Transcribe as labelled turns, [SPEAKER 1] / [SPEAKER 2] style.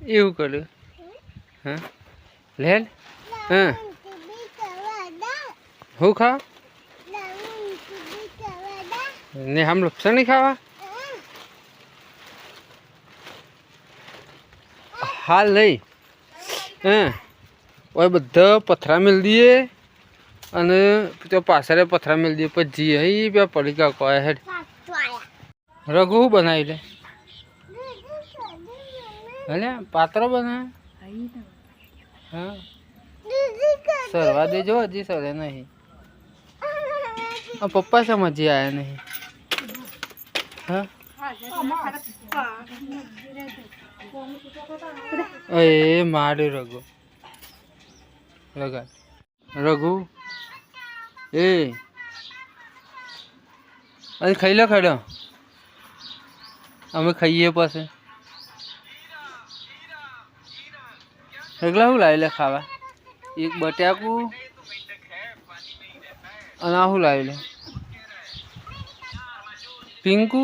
[SPEAKER 1] એવું કર્યું હા લે હા હું ખા ને હમ લોગ નહીં ખાવા હાલ નહીં હા ઓય બધા પથરા મેલ દઈએ અને તો પાછળ પથરા મેલ દઈએ પછી જઈએ બે પડીકા કહે હેડ રઘુ બનાવી લે હલે પાત્રો બનાવે હા સરવા દેજો હજી સરે નહીં પપ્પા સમજી આયા નહીં હા એ માર્યું રઘુ લગા રઘુ એ અને ખાઈ લો અમે ખાઈએ પછી રગલા શું લાવી લે ખાવા એક બટાકું અને આ શું લાવી લે પિંકુ